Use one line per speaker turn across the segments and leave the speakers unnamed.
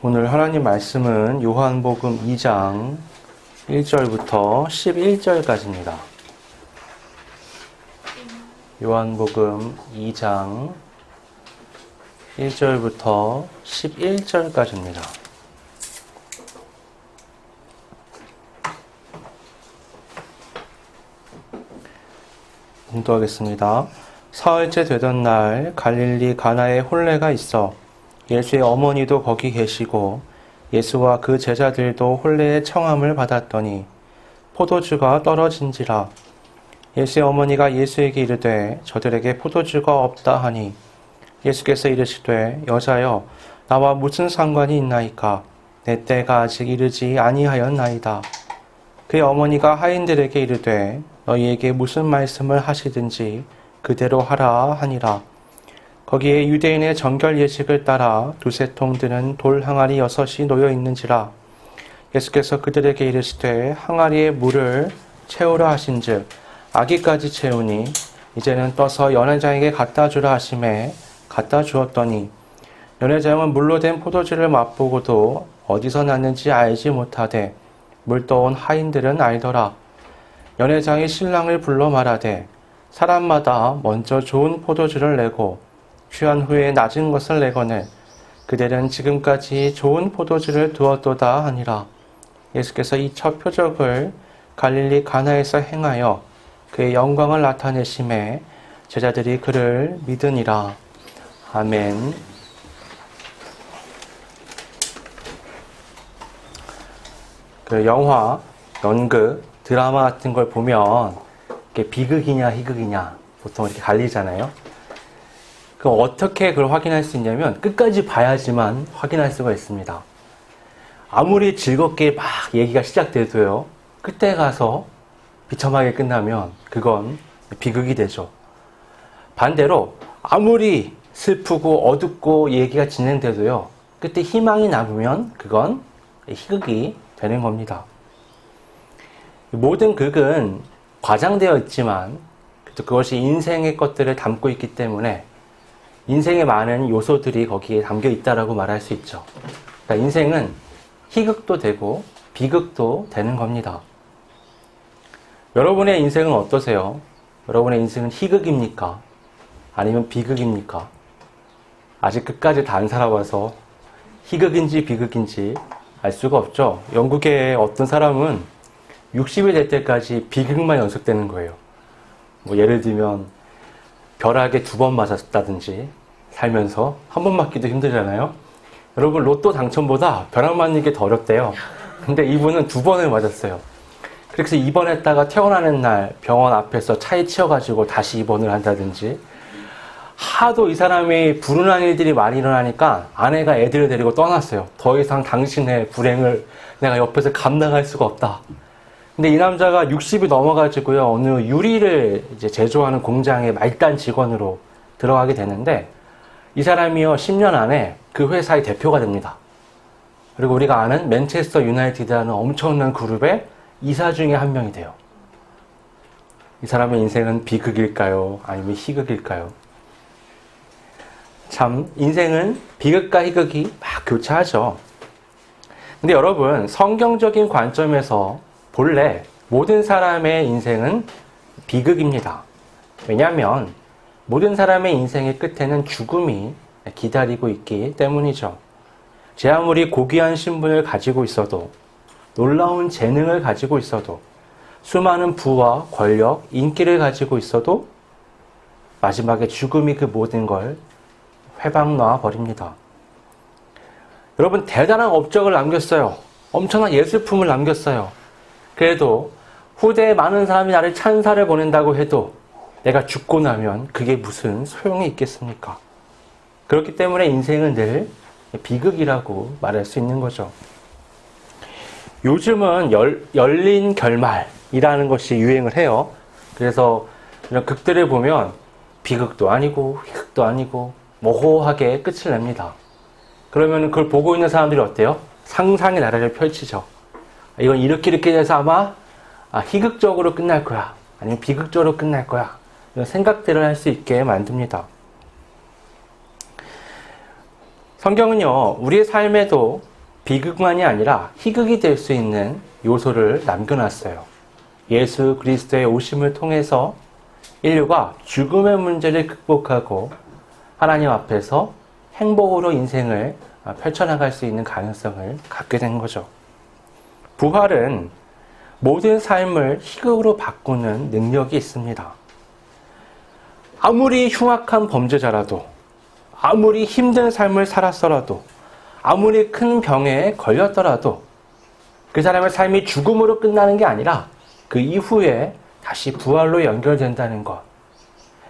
오늘 하나님 말씀은 요한복음 2장 1절부터 11절까지입니다. 요한복음 2장 1절부터 11절까지입니다. 공독하겠습니다. 사흘째 되던 날 갈릴리 가나에 혼례가 있어 예수의 어머니도 거기 계시고 예수와 그 제자들도 혼례의 청함을 받았더니 포도주가 떨어진지라. 예수의 어머니가 예수에게 이르되 저들에게 포도주가 없다 하니 예수께서 이르시되 여자여 나와 무슨 상관이 있나이까 내 때가 아직 이르지 아니하였나이다. 그의 어머니가 하인들에게 이르되 너희에게 무슨 말씀을 하시든지 그대로 하라 하니라. 거기에 유대인의 정결 예식을 따라 두세 통 드는 돌 항아리 6이 놓여 있는지라. 예수께서 그들에게 이르시되 항아리에 물을 채우라 하신즉 아기까지 채우니 이제는 떠서 연회장에게 갖다 주라 하심에 갖다 주었더니 연회장은 물로 된 포도주를 맛보고도 어디서 났는지 알지 못하되 물 떠온 하인들은 알더라. 연회장이 신랑을 불러 말하되 사람마다 먼저 좋은 포도주를 내고 취한 후에 낮은 것을 내거늘 그들은 지금까지 좋은 포도주를 두었도다 하니라. 예수께서 이 첫 표적을 갈릴리 가나에서 행하여 그의 영광을 나타내심에 제자들이 그를 믿으니라. 아멘. 그 영화, 연극, 드라마 같은 걸 보면 이게 비극이냐 희극이냐 보통 이렇게 갈리잖아요. 그럼 어떻게 그걸 확인할 수 있냐면 끝까지 봐야지만 확인할 수가 있습니다. 아무리 즐겁게 막 얘기가 시작돼도요, 그때 가서 비참하게 끝나면 그건 비극이 되죠. 반대로 아무리 슬프고 어둡고 얘기가 진행돼도요, 그때 희망이 남으면 그건 희극이 되는 겁니다. 모든 극은 과장되어 있지만 그것이 인생의 것들을 담고 있기 때문에 인생의 많은 요소들이 거기에 담겨 있다라고 말할 수 있죠. 그러니까 인생은 희극도 되고 비극도 되는 겁니다. 여러분의 인생은 어떠세요? 여러분의 인생은 희극입니까? 아니면 비극입니까? 아직 끝까지 다 안 살아봐서 희극인지 비극인지 알 수가 없죠. 영국의 어떤 사람은 60이 될 때까지 비극만 연속되는 거예요. 뭐 예를 들면 벼락에 2번 맞았다든지 살면서 한 번 맞기도 힘들잖아요. 여러분 로또 당첨보다 벼락 맞는 게 더 어렵대요. 근데 이분은 2번을 맞았어요. 그래서 입원했다가 퇴원하는 날 병원 앞에서 차에 치여가지고 다시 입원을 한다든지, 하도 이 사람이 불운한 일들이 많이 일어나니까 아내가 애들을 데리고 떠났어요. 더 이상 당신의 불행을 내가 옆에서 감당할 수가 없다. 근데 이 남자가 60이 넘어가지고요, 어느 유리를 이제 제조하는 공장의 말단 직원으로 들어가게 되는데, 이 사람이요 10년 안에 그 회사의 대표가 됩니다. 그리고 우리가 아는 맨체스터 유나이티드라는 엄청난 그룹의 이사 중에 한 명이 돼요. 이 사람의 인생은 비극일까요? 아니면 희극일까요? 참 인생은 비극과 희극이 막 교차하죠. 근데 여러분, 성경적인 관점에서 본래 모든 사람의 인생은 비극입니다. 왜냐하면 모든 사람의 인생의 끝에는 죽음이 기다리고 있기 때문이죠. 제 아무리 고귀한 신분을 가지고 있어도, 놀라운 재능을 가지고 있어도, 수많은 부와 권력, 인기를 가지고 있어도 마지막에 죽음이 그 모든 걸 회방놔 버립니다. 여러분, 대단한 업적을 남겼어요. 엄청난 예술품을 남겼어요. 그래도 후대에 많은 사람이 나를 찬사를 보낸다고 해도 내가 죽고 나면 그게 무슨 소용이 있겠습니까? 그렇기 때문에 인생은 늘 비극이라고 말할 수 있는 거죠. 요즘은 열린 결말이라는 것이 유행을 해요. 그래서 이런 극들을 보면 비극도 아니고 희극도 아니고 모호하게 끝을 냅니다. 그러면 그걸 보고 있는 사람들이 어때요? 상상의 나래를 펼치죠. 이건 이렇게 돼서 아마 희극적으로 끝날 거야, 아니면 비극적으로 끝날 거야, 이런 생각들을 할 수 있게 만듭니다. 성경은요, 우리의 삶에도 비극만이 아니라 희극이 될 수 있는 요소를 남겨놨어요. 예수 그리스도의 오심을 통해서 인류가 죽음의 문제를 극복하고 하나님 앞에서 행복으로 인생을 펼쳐나갈 수 있는 가능성을 갖게 된 거죠. 부활은 모든 삶을 희극으로 바꾸는 능력이 있습니다. 아무리 흉악한 범죄자라도, 아무리 힘든 삶을 살았더라도, 아무리 큰 병에 걸렸더라도 그 사람의 삶이 죽음으로 끝나는 게 아니라 그 이후에 다시 부활로 연결된다는 것.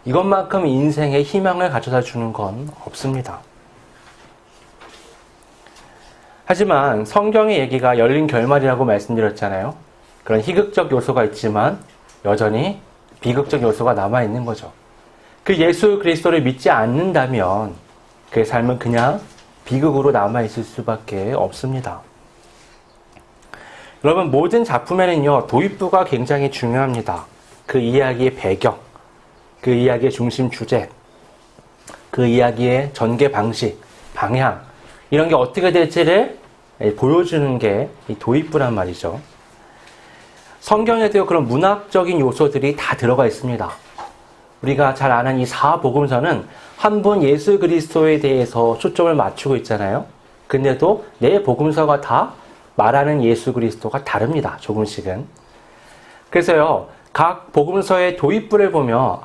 이것만큼 인생에 희망을 가져다 주는 건 없습니다. 하지만 성경의 얘기가 열린 결말이라고 말씀드렸잖아요. 그런 희극적 요소가 있지만 여전히 비극적 요소가 남아있는 거죠. 그 예수 그리스도를 믿지 않는다면 그의 삶은 그냥 비극으로 남아있을 수밖에 없습니다. 여러분, 모든 작품에는요, 도입부가 굉장히 중요합니다. 그 이야기의 배경, 그 이야기의 중심 주제, 그 이야기의 전개 방식, 방향, 이런 게 어떻게 될지를 보여주는 게 이 도입부란 말이죠. 성경에도 그런 문학적인 요소들이 다 들어가 있습니다. 우리가 잘 아는 이 사복음서는 한 분 예수 그리스도에 대해서 초점을 맞추고 있잖아요. 근데도 내 복음서가 다 말하는 예수 그리스도가 다릅니다. 조금씩은. 그래서요, 각 복음서의 도입부를 보면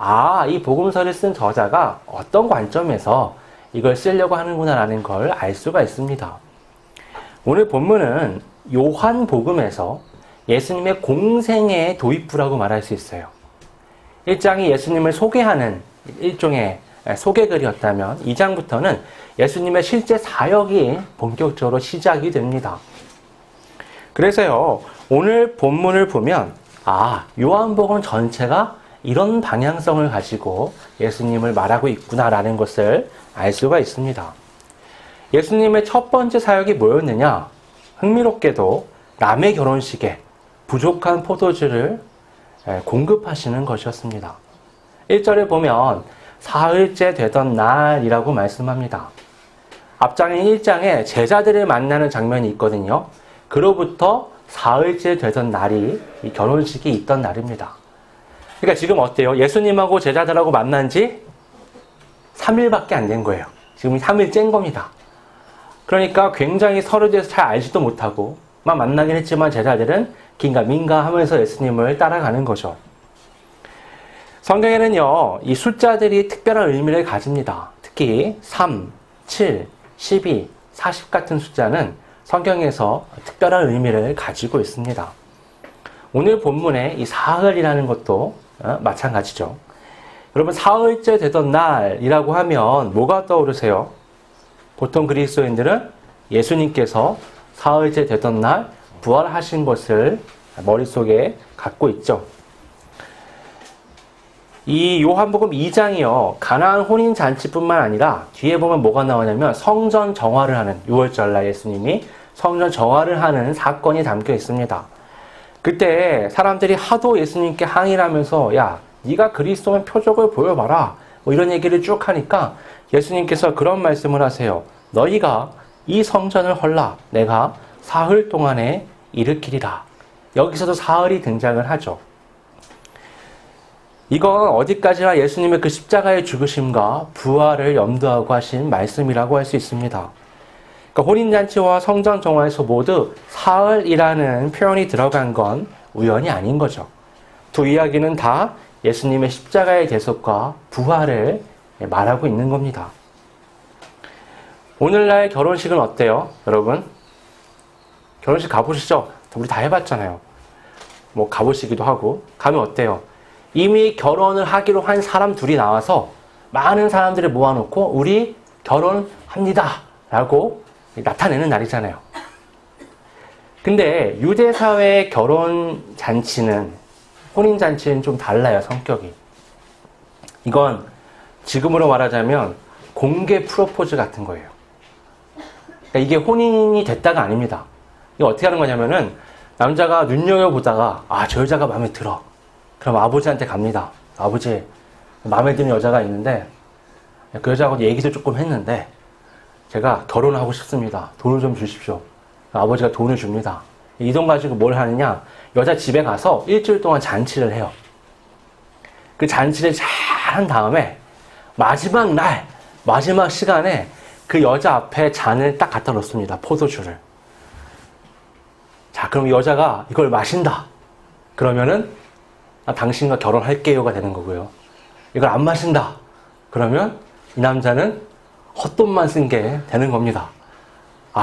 이 복음서를 쓴 저자가 어떤 관점에서 이걸 쓰려고 하는구나라는 걸 알 수가 있습니다. 오늘 본문은 요한복음에서 예수님의 공생의 도입부라고 말할 수 있어요. 1장이 예수님을 소개하는 일종의 소개글이었다면 2장부터는 예수님의 실제 사역이 본격적으로 시작이 됩니다. 그래서요, 오늘 본문을 보면 요한복음 전체가 이런 방향성을 가지고 예수님을 말하고 있구나라는 것을 알 수가 있습니다. 예수님의 첫 번째 사역이 뭐였느냐? 흥미롭게도 남의 결혼식에 부족한 포도주를 공급하시는 것이었습니다. 1절에 보면 사흘째 되던 날이라고 말씀합니다. 앞장인 1장에 제자들을 만나는 장면이 있거든요. 그로부터 사흘째 되던 날이 이 결혼식이 있던 날입니다. 그러니까 지금 어때요? 예수님하고 제자들하고 만난 지 3일밖에 안 된 거예요. 지금 3일째인 겁니다. 그러니까 굉장히 서로에 대해서 잘 알지도 못하고 만 만나긴 했지만 제자들은 긴가민가 하면서 예수님을 따라가는 거죠. 성경에는요, 이 숫자들이 특별한 의미를 가집니다. 특히 3, 7, 12, 40 같은 숫자는 성경에서 특별한 의미를 가지고 있습니다. 오늘 본문에 이 사흘이라는 것도 마찬가지죠. 여러분, 사흘째 되던 날이라고 하면 뭐가 떠오르세요? 보통 그리스도인들은 예수님께서 사흘째 되던 날 부활하신 것을 머릿속에 갖고 있죠. 이 요한복음 2장이요, 가나안 혼인잔치뿐만 아니라 뒤에 보면 뭐가 나오냐면 성전 정화를 하는, 6월절날 예수님이 성전 정화를 하는 사건이 담겨 있습니다. 그때 사람들이 하도 예수님께 항의를 하면서 야, 네가 그리스도면 표적을 보여봐라, 뭐 이런 얘기를 쭉 하니까 예수님께서 그런 말씀을 하세요. 너희가 이 성전을 헐라 내가 사흘 동안에 일으키리라. 여기서도 사흘이 등장을 하죠. 이건 어디까지나 예수님의 그 십자가의 죽으심과 부활을 염두하고 하신 말씀이라고 할 수 있습니다. 그러니까 혼인잔치와 성전 정화에서 모두 사흘이라는 표현이 들어간 건 우연이 아닌 거죠. 두 이야기는 다 예수님의 십자가의 대속과 부활을 말하고 있는 겁니다. 오늘날 결혼식은 어때요, 여러분? 결혼식 가보시죠? 우리 다 해봤잖아요. 뭐 가보시기도 하고. 가면 어때요? 이미 결혼을 하기로 한 사람 둘이 나와서 많은 사람들을 모아놓고 우리 결혼합니다 라고 나타내는 날이잖아요. 근데 유대사회의 결혼잔치는, 혼인잔치는 좀 달라요, 성격이. 이건 지금으로 말하자면 공개 프로포즈 같은 거예요. 그러니까 이게 혼인이 됐다가 아닙니다. 이거 어떻게 하는 거냐면은 남자가 눈여겨보다가 저 여자가 마음에 들어. 그럼 아버지한테 갑니다. 아버지, 마음에 드는 여자가 있는데 그 여자하고 얘기도 조금 했는데 제가 결혼하고 싶습니다. 돈을 좀 주십시오. 아버지가 돈을 줍니다. 이 돈 가지고 뭘 하느냐? 여자 집에 가서 일주일 동안 잔치를 해요. 그 잔치를 잘 한 다음에 마지막 날, 마지막 시간에 그 여자 앞에 잔을 딱 갖다 놓습니다. 포도주를. 자, 그럼 여자가 이걸 마신다. 그러면은 당신과 결혼할게요가 되는 거고요. 이걸 안 마신다. 그러면 이 남자는 헛돈만 쓴 게 되는 겁니다.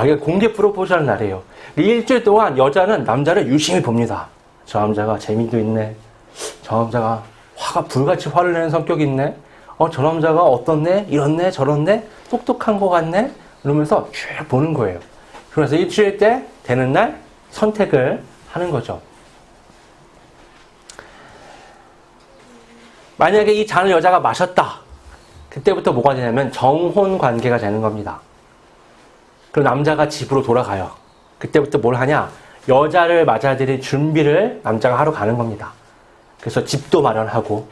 이게 공개 프로포즈하는 날이에요. 일주일 동안 여자는 남자를 유심히 봅니다. 저 남자가 재미도 있네. 저 남자가 불같이 화를 내는 성격이 있네. 저 남자가 어떻네? 이렇네? 저렇네? 똑똑한 것 같네? 이러면서 쭉 보는 거예요. 그래서 일주일 때 되는 날 선택을 하는 거죠. 만약에 이 잔을 여자가 마셨다. 그때부터 뭐가 되냐면 정혼 관계가 되는 겁니다. 그럼 남자가 집으로 돌아가요. 그때부터 뭘 하냐? 여자를 맞아들일 준비를 남자가 하러 가는 겁니다. 그래서 집도 마련하고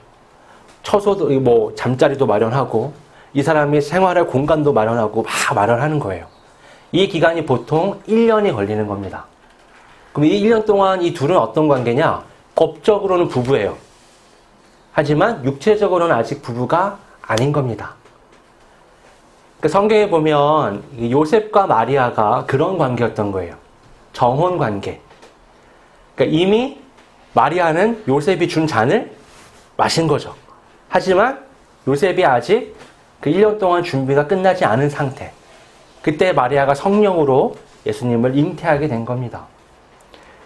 처소도 잠자리도 마련하고 이 사람이 생활할 공간도 마련하고 막 마련하는 거예요. 이 기간이 보통 1년이 걸리는 겁니다. 그럼 이 1년 동안 이 둘은 어떤 관계냐? 법적으로는 부부예요. 하지만 육체적으로는 아직 부부가 아닌 겁니다. 성경에 보면 요셉과 마리아가 그런 관계였던 거예요. 정혼 관계. 그러니까 이미 마리아는 요셉이 준 잔을 마신 거죠. 하지만 요셉이 아직 그 1년 동안 준비가 끝나지 않은 상태. 그때 마리아가 성령으로 예수님을 잉태하게 된 겁니다.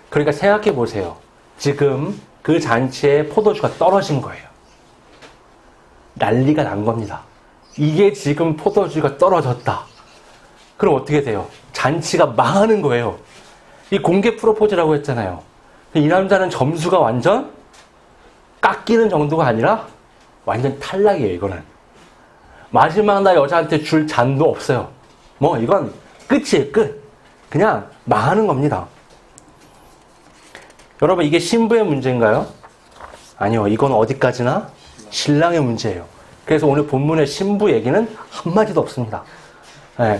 그러니까 생각해 보세요. 지금 그 잔치에 포도주가 떨어진 거예요. 난리가 난 겁니다. 이게 지금 포도주가 떨어졌다. 그럼 어떻게 돼요? 잔치가 망하는 거예요. 이 공개 프로포즈라고 했잖아요. 이 남자는 점수가 완전 깎이는 정도가 아니라 완전 탈락이에요, 이거는. 마지막 날 여자한테 줄 잔도 없어요. 이건 끝이에요, 끝. 그냥 망하는 겁니다. 여러분, 이게 신부의 문제인가요? 아니요, 이건 어디까지나 신랑의 문제예요. 그래서 오늘 본문의 신부 얘기는 한마디도 없습니다. 네.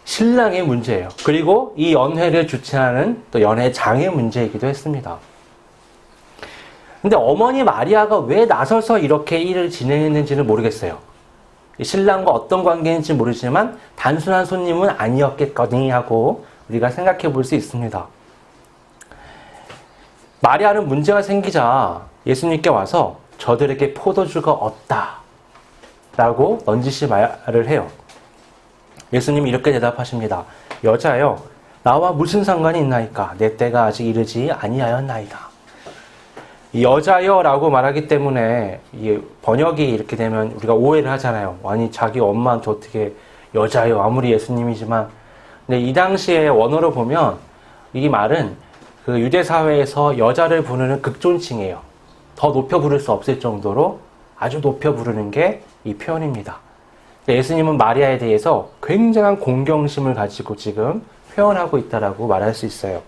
신랑의 문제예요. 그리고 이 연회를 주최하는 또 연회장의 문제이기도 했습니다. 근데 어머니 마리아가 왜 나서서 이렇게 일을 진행했는지는 모르겠어요. 신랑과 어떤 관계인지 모르지만 단순한 손님은 아니었겠거니 하고 우리가 생각해 볼 수 있습니다. 마리아는 문제가 생기자 예수님께 와서 저들에게 포도주가 없다 라고 넌지시 말을 해요. 예수님이 이렇게 대답하십니다. 여자여, 나와 무슨 상관이 있나이까? 내 때가 아직 이르지 아니하였나이다. 여자여 라고 말하기 때문에 번역이 이렇게 되면 우리가 오해를 하잖아요. 아니 자기 엄마한테 어떻게 여자여, 아무리 예수님이지만. 근데 이 당시에 원어로 보면 이 말은 그 유대 사회에서 여자를 부르는 극존칭이에요. 더 높여 부를 수 없을 정도로 아주 높여 부르는 게 이 표현입니다. 예수님은 마리아에 대해서 굉장한 공경심을 가지고 지금 표현하고 있다라고 말할 수 있어요.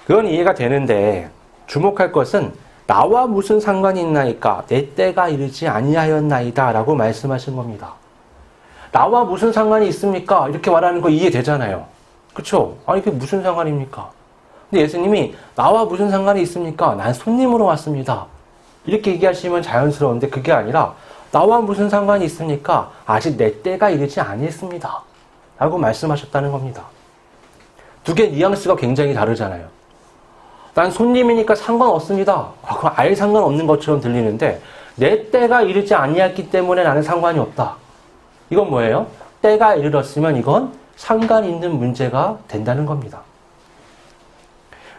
그건 이해가 되는데 주목할 것은 나와 무슨 상관이 있나이까? 내 때가 이르지 아니하였나이다 라고 말씀하신 겁니다. 나와 무슨 상관이 있습니까? 이렇게 말하는 거 이해되잖아요. 그렇죠? 아니 그게 무슨 상관입니까? 근데 예수님이 나와 무슨 상관이 있습니까? 난 손님으로 왔습니다. 이렇게 얘기하시면 자연스러운데 그게 아니라 나와 무슨 상관이 있습니까? 아직 내 때가 이르지 아니했습니다. 라고 말씀하셨다는 겁니다. 두 개의 뉘앙스가 굉장히 다르잖아요. 난 손님이니까 상관없습니다. 그럼 아예 상관없는 것처럼 들리는데 내 때가 이르지 아니했기 때문에 나는 상관이 없다. 이건 뭐예요? 때가 이르렀으면 이건 상관 있는 문제가 된다는 겁니다.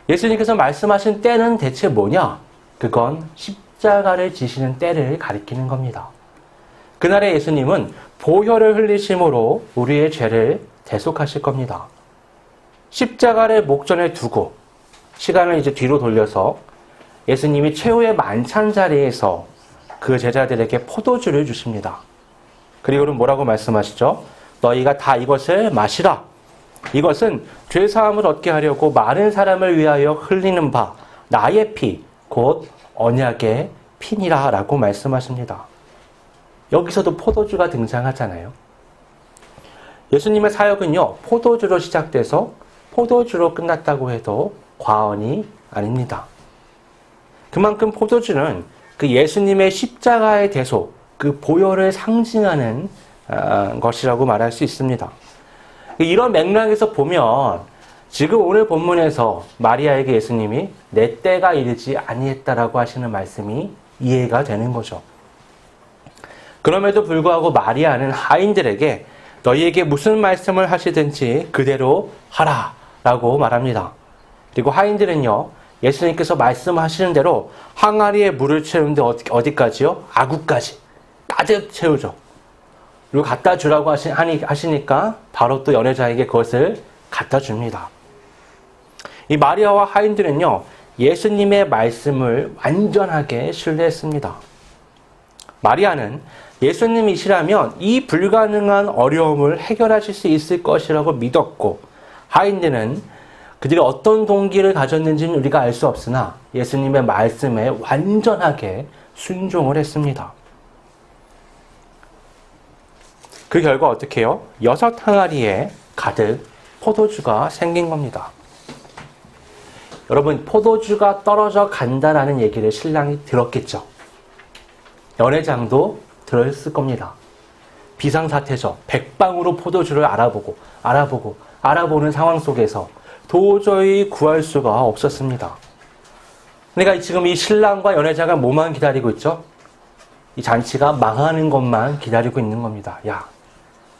예수님께서 말씀하신 때는 대체 뭐냐? 그건 십자가를 지시는 때를 가리키는 겁니다. 그날에 예수님은 보혈을 흘리심으로 우리의 죄를 대속하실 겁니다. 십자가를 목전에 두고 시간을 이제 뒤로 돌려서 예수님이 최후의 만찬 자리에서 그 제자들에게 포도주를 주십니다. 그리고는 뭐라고 말씀하시죠? 너희가 다 이것을 마시라. 이것은 죄사함을 얻게 하려고 많은 사람을 위하여 흘리는 바 나의 피, 곧 언약의 피니라 라고 말씀하십니다. 여기서도 포도주가 등장하잖아요. 예수님의 사역은요, 포도주로 시작돼서 포도주로 끝났다고 해도 과언이 아닙니다. 그만큼 포도주는 그 예수님의 십자가의 대속, 그 보혈을 상징하는 것이라고 말할 수 있습니다. 이런 맥락에서 보면 지금 오늘 본문에서 마리아에게 예수님이 내 때가 이르지 아니했다라고 하시는 말씀이 이해가 되는 거죠. 그럼에도 불구하고 마리아는 하인들에게 너희에게 무슨 말씀을 하시든지 그대로 하라 라고 말합니다. 그리고 하인들은요, 예수님께서 말씀하시는 대로 항아리에 물을 채우는데 어디까지요? 아구까지 가득 채우죠. 그리고 갖다 주라고 하시니까 바로 또 연회자에게 그것을 갖다 줍니다. 이 마리아와 하인들은요, 예수님의 말씀을 완전하게 신뢰했습니다. 마리아는 예수님이시라면 이 불가능한 어려움을 해결하실 수 있을 것이라고 믿었고, 하인들은 그들이 어떤 동기를 가졌는지는 우리가 알 수 없으나 예수님의 말씀에 완전하게 순종을 했습니다. 그 결과 어떻게 해요? 6항아리에 가득 포도주가 생긴 겁니다. 여러분, 포도주가 떨어져 간다라는 얘기를 신랑이 들었겠죠. 연회장도 들었을 겁니다. 비상사태죠. 백방으로 포도주를 알아보는 상황 속에서 도저히 구할 수가 없었습니다. 그러니까 지금 이 신랑과 연회자가 뭐만 기다리고 있죠? 이 잔치가 망하는 것만 기다리고 있는 겁니다. 야,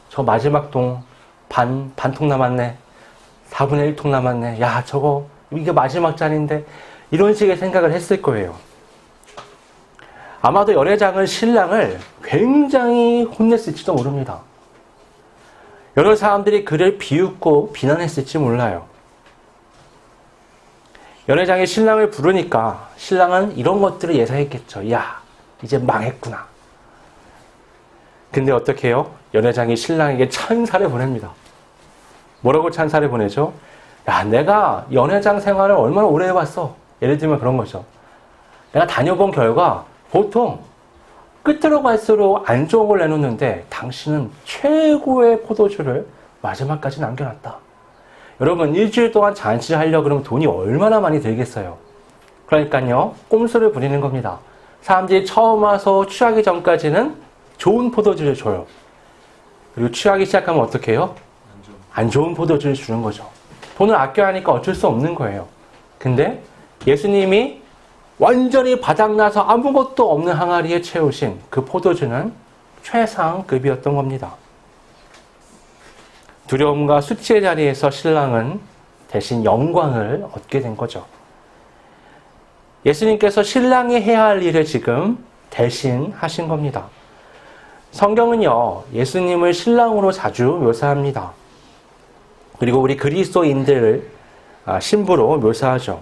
저 마지막 통 반통 남았네. 4분의 1통 남았네. 야, 저거 이게 마지막 잔인데, 이런 식의 생각을 했을 거예요. 아마도 연회장은 신랑을 굉장히 혼냈을지도 모릅니다. 여러 사람들이 그를 비웃고 비난했을지 몰라요. 연회장이 신랑을 부르니까 신랑은 이런 것들을 예상했겠죠. 야, 이제 망했구나. 근데 어떻게 해요? 연회장이 신랑에게 찬사를 보냅니다. 뭐라고 찬사를 보내죠? 야, 내가 연회장 생활을 얼마나 오래 해봤어. 예를 들면 그런 거죠. 내가 다녀본 결과 보통 끝으로 갈수록 안 좋은 걸 내놓는데 당신은 최고의 포도주를 마지막까지 남겨놨다. 여러분, 일주일 동안 잔치를 하려고 그러면 돈이 얼마나 많이 들겠어요. 그러니까요, 꼼수를 부리는 겁니다. 사람들이 처음 와서 취하기 전까지는 좋은 포도주를 줘요. 그리고 취하기 시작하면 어떻게 해요? 안 좋은 포도주를 주는 거죠. 돈을 아껴야 하니까 어쩔 수 없는 거예요. 근데 예수님이 완전히 바닥나서 아무것도 없는 항아리에 채우신 그 포도주는 최상급이었던 겁니다. 두려움과 수치의 자리에서 신랑은 대신 영광을 얻게 된 거죠. 예수님께서 신랑이 해야 할 일을 지금 대신 하신 겁니다. 성경은요, 예수님을 신랑으로 자주 묘사합니다. 그리고 우리 그리스도인들을 신부로 묘사하죠.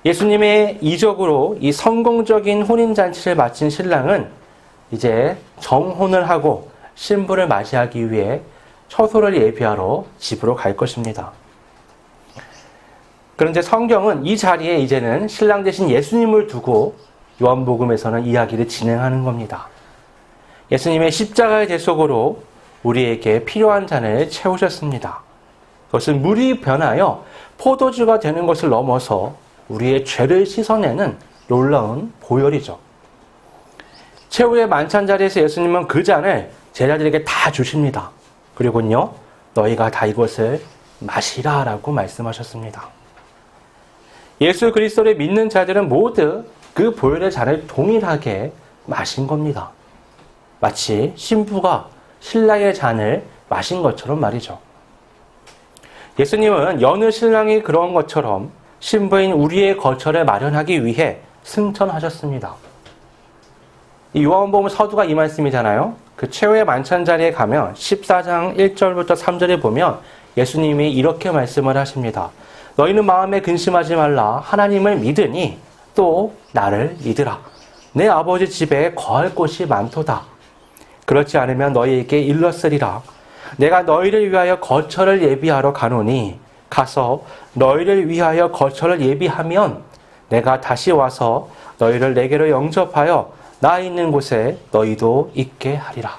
예수님의 이적으로 이 성공적인 혼인잔치를 마친 신랑은 이제 정혼을 하고 신부를 맞이하기 위해 처소를 예비하러 집으로 갈 것입니다. 그런데 성경은 이 자리에 이제는 신랑 대신 예수님을 두고 요한복음에서는 이야기를 진행하는 겁니다. 예수님의 십자가의 대속으로 우리에게 필요한 잔을 채우셨습니다. 그것은 물이 변하여 포도주가 되는 것을 넘어서 우리의 죄를 씻어내는 놀라운 보혈이죠. 최후의 만찬 자리에서 예수님은 그 잔을 제자들에게 다 주십니다. 그리고요, 너희가 다 이것을 마시라 라고 말씀하셨습니다. 예수 그리스도를 믿는 자들은 모두 그 보혈의 잔을 동일하게 마신 겁니다. 마치 신부가 신랑의 잔을 마신 것처럼 말이죠. 예수님은 여느 신랑이 그런 것처럼 신부인 우리의 거처를 마련하기 위해 승천하셨습니다. 이 요한복음 서두가 이 말씀이잖아요. 그 최후의 만찬 자리에 가면 14장 1절부터 3절에 보면 예수님이 이렇게 말씀을 하십니다. 너희는 마음에 근심하지 말라. 하나님을 믿으니 또 나를 믿으라. 내 아버지 집에 거할 곳이 많도다. 그렇지 않으면 너희에게 일렀으리라. 내가 너희를 위하여 거처를 예비하러 가노니 가서 너희를 위하여 거처를 예비하면 내가 다시 와서 너희를 내게로 영접하여 나 있는 곳에 너희도 있게 하리라.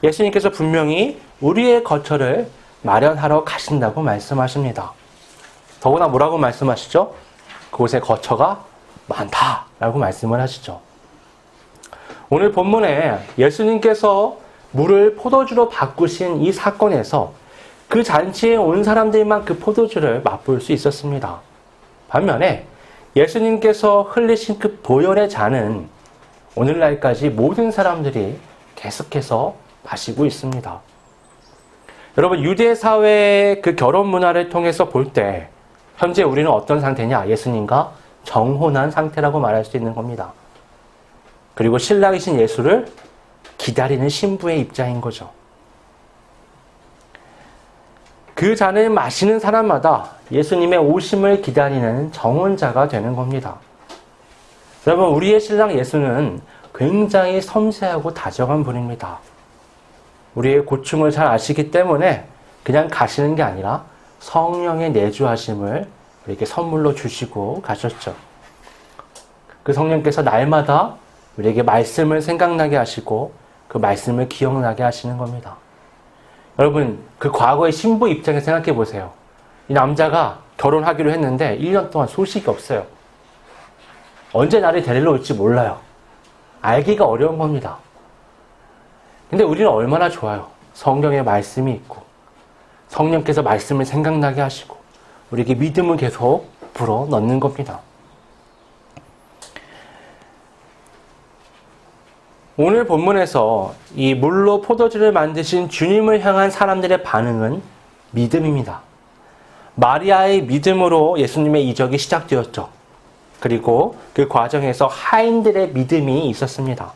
예수님께서 분명히 우리의 거처를 마련하러 가신다고 말씀하십니다. 더구나 뭐라고 말씀하시죠? 그곳에 거처가 많다라고 말씀을 하시죠. 오늘 본문에 예수님께서 물을 포도주로 바꾸신 이 사건에서 그 잔치에 온 사람들만 그 포도주를 맛볼 수 있었습니다. 반면에 예수님께서 흘리신 그 보혈의 잔은 오늘날까지 모든 사람들이 계속해서 마시고 있습니다. 여러분, 유대 사회의 그 결혼 문화를 통해서 볼 때 현재 우리는 어떤 상태냐? 예수님과 정혼한 상태라고 말할 수 있는 겁니다. 그리고 신랑이신 예수를 기다리는 신부의 입장인 거죠. 그 잔을 마시는 사람마다 예수님의 오심을 기다리는 정혼자가 되는 겁니다. 여러분, 우리의 신랑 예수는 굉장히 섬세하고 다정한 분입니다. 우리의 고충을 잘 아시기 때문에 그냥 가시는 게 아니라 성령의 내주하심을 우리에게 선물로 주시고 가셨죠. 그 성령께서 날마다 우리에게 말씀을 생각나게 하시고 그 말씀을 기억나게 하시는 겁니다. 여러분, 그 과거의 신부 입장에 생각해 보세요. 이 남자가 결혼하기로 했는데 1년 동안 소식이 없어요. 언제 나를 데리러 올지 몰라요. 알기가 어려운 겁니다. 근데 우리는 얼마나 좋아요. 성경의 말씀이 있고 성령께서 말씀을 생각나게 하시고 우리에게 믿음을 계속 불어 넣는 겁니다. 오늘 본문에서 이 물로 포도주를 만드신 주님을 향한 사람들의 반응은 믿음입니다. 마리아의 믿음으로 예수님의 이적이 시작되었죠. 그리고 그 과정에서 하인들의 믿음이 있었습니다.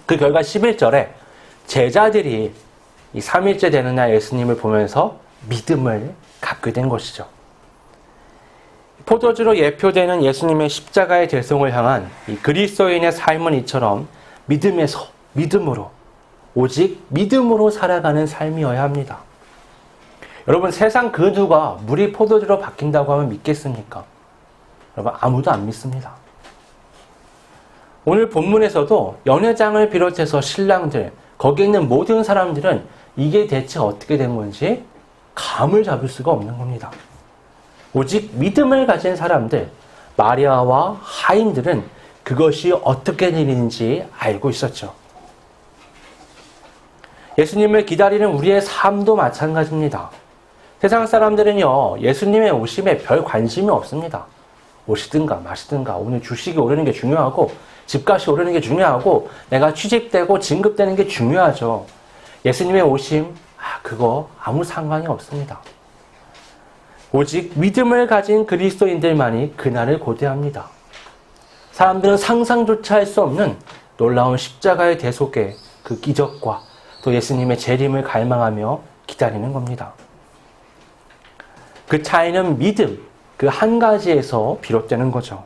그 결과 11절에 제자들이 이 3일째 되는 날 예수님을 보면서 믿음을 갖게 된 것이죠. 포도주로 예표되는 예수님의 십자가의 대성을 향한 이 그리스도인의 삶은 이처럼 믿음에서, 믿음으로, 오직 믿음으로 살아가는 삶이어야 합니다. 여러분, 세상 그 누가 물이 포도주로 바뀐다고 하면 믿겠습니까? 여러분, 아무도 안 믿습니다. 오늘 본문에서도 연회장을 비롯해서 신랑들, 거기에 있는 모든 사람들은 이게 대체 어떻게 된 건지 감을 잡을 수가 없는 겁니다. 오직 믿음을 가진 사람들, 마리아와 하인들은 그것이 어떻게 된 일인지 알고 있었죠. 예수님을 기다리는 우리의 삶도 마찬가지입니다. 세상 사람들은요, 예수님의 오심에 별 관심이 없습니다. 오시든가 마시든가 오늘 주식이 오르는 게 중요하고 집값이 오르는 게 중요하고 내가 취직되고 진급되는 게 중요하죠. 예수님의 오심, 그거 아무 상관이 없습니다. 오직 믿음을 가진 그리스도인들만이 그날을 고대합니다. 사람들은 상상조차 할 수 없는 놀라운 십자가의 대속의 그 기적과 또 예수님의 재림을 갈망하며 기다리는 겁니다. 그 차이는 믿음, 그 한 가지에서 비롯되는 거죠.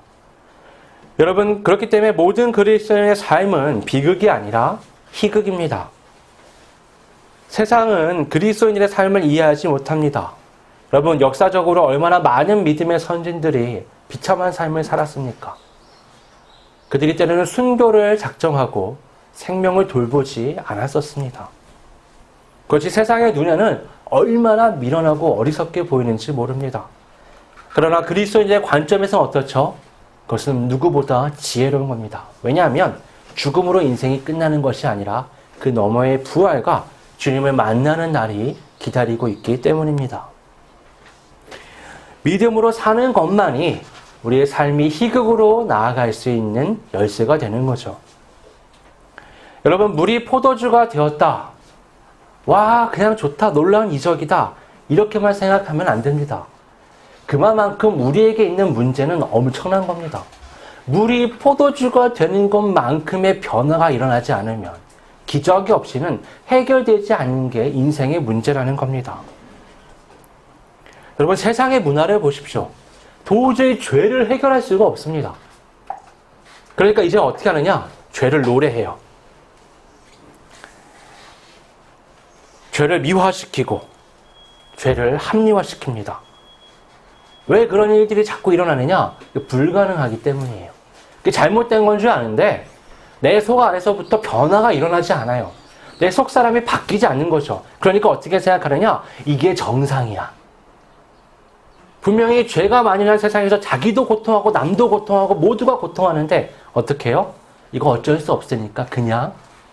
여러분, 그렇기 때문에 모든 그리스도인의 삶은 비극이 아니라 희극입니다. 세상은 그리스도인의 삶을 이해하지 못합니다. 여러분, 역사적으로 얼마나 많은 믿음의 선진들이 비참한 삶을 살았습니까? 그들이 때로는 순교를 작정하고 생명을 돌보지 않았었습니다. 그것이 세상의 눈에는 얼마나 미련하고 어리석게 보이는지 모릅니다. 그러나 그리스도인의 관점에서는 어떻죠? 그것은 누구보다 지혜로운 겁니다. 왜냐하면 죽음으로 인생이 끝나는 것이 아니라 그 너머의 부활과 주님을 만나는 날이 기다리고 있기 때문입니다. 믿음으로 사는 것만이 우리의 삶이 희극으로 나아갈 수 있는 열쇠가 되는 거죠. 여러분, 물이 포도주가 되었다. 와, 그냥 좋다. 놀라운 이적이다. 이렇게만 생각하면 안 됩니다. 그만큼 우리에게 있는 문제는 엄청난 겁니다. 물이 포도주가 되는 것만큼의 변화가 일어나지 않으면 기적이 없이는 해결되지 않는 게 인생의 문제라는 겁니다. 여러분, 세상의 문화를 보십시오. 도저히 죄를 해결할 수가 없습니다. 그러니까 이제 어떻게 하느냐? 죄를 노래해요. 죄를 미화시키고 죄를 합리화시킵니다. 왜 그런 일들이 자꾸 일어나느냐? 불가능하기 때문이에요. 그게 잘못된 건 줄 아는데 내 속 안에서부터 변화가 일어나지 않아요. 내 속 사람이 바뀌지 않는 거죠. 그러니까 어떻게 생각하느냐? 이게 정상이야. 분명히 죄가 만연한 세상에서 자기도 고통하고 남도 고통하고 모두가 고통하는데 어떻게 해요? 이거 어쩔 수 없으니까 그냥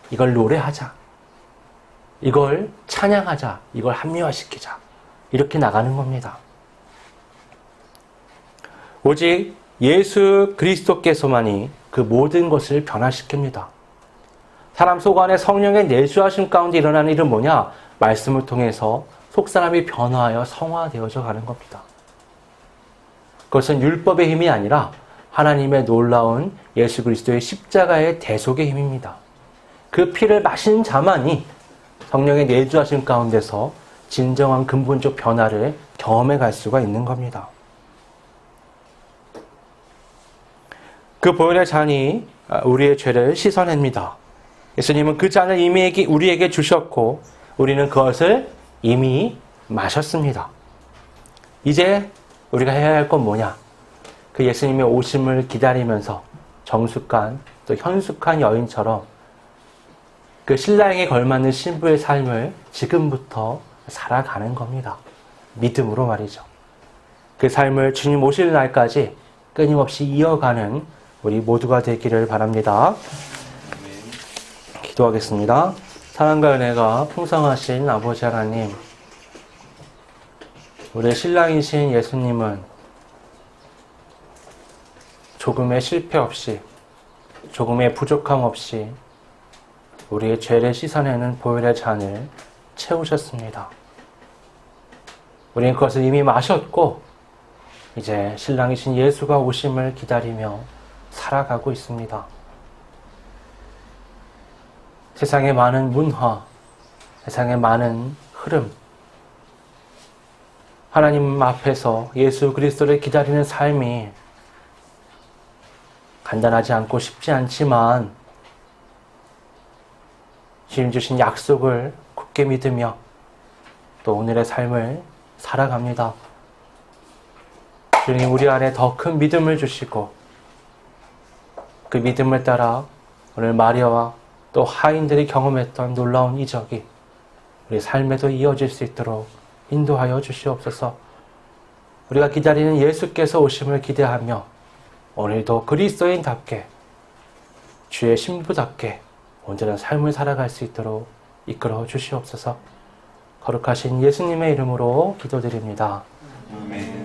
이걸 노래하자. 이걸 찬양하자. 이걸 합리화시키자. 이렇게 나가는 겁니다. 오직 예수 그리스도께서만이 그 모든 것을 변화시킵니다. 사람 속 안에 성령의 내주하심 가운데 일어나는 일은 뭐냐? 말씀을 통해서 속사람이 변화하여 성화되어져 가는 겁니다. 그것은 율법의 힘이 아니라 하나님의 놀라운 예수 그리스도의 십자가의 대속의 힘입니다. 그 피를 마신 자만이 성령의 내주하심 가운데서 진정한 근본적 변화를 경험해 갈 수가 있는 겁니다. 그 보혈의 잔이 우리의 죄를 씻어냅니다. 예수님은 그 잔을 이미 우리에게 주셨고 우리는 그것을 이미 마셨습니다. 이제 우리가 해야 할 건 뭐냐? 그 예수님의 오심을 기다리면서 정숙한 또 현숙한 여인처럼 그 신랑에 걸맞는 신부의 삶을 지금부터 살아가는 겁니다. 믿음으로 말이죠. 그 삶을 주님 오실 날까지 끊임없이 이어가는 우리 모두가 되기를 바랍니다. 기도하겠습니다. 사랑과 은혜가 풍성하신 아버지 하나님, 우리의 신랑이신 예수님은 조금의 실패 없이, 조금의 부족함 없이 우리의 죄를 씻어내는 보혈의 잔을 채우셨습니다. 우리는 그것을 이미 마셨고 이제 신랑이신 예수가 오심을 기다리며 살아가고 있습니다. 세상의 많은 문화, 세상의 많은 흐름, 하나님 앞에서 예수 그리스도를 기다리는 삶이 간단하지 않고 쉽지 않지만 주님 주신 약속을 굳게 믿으며 또 오늘의 삶을 살아갑니다. 주님 우리 안에 더 큰 믿음을 주시고 그 믿음을 따라 오늘 마리아와 또 하인들이 경험했던 놀라운 이적이 우리 삶에도 이어질 수 있도록 인도하여 주시옵소서. 우리가 기다리는 예수께서 오심을 기대하며 오늘도 그리스도인답게 주의 신부답게 온전한 삶을 살아갈 수 있도록 이끌어 주시옵소서. 거룩하신 예수님의 이름으로 기도드립니다.
아멘.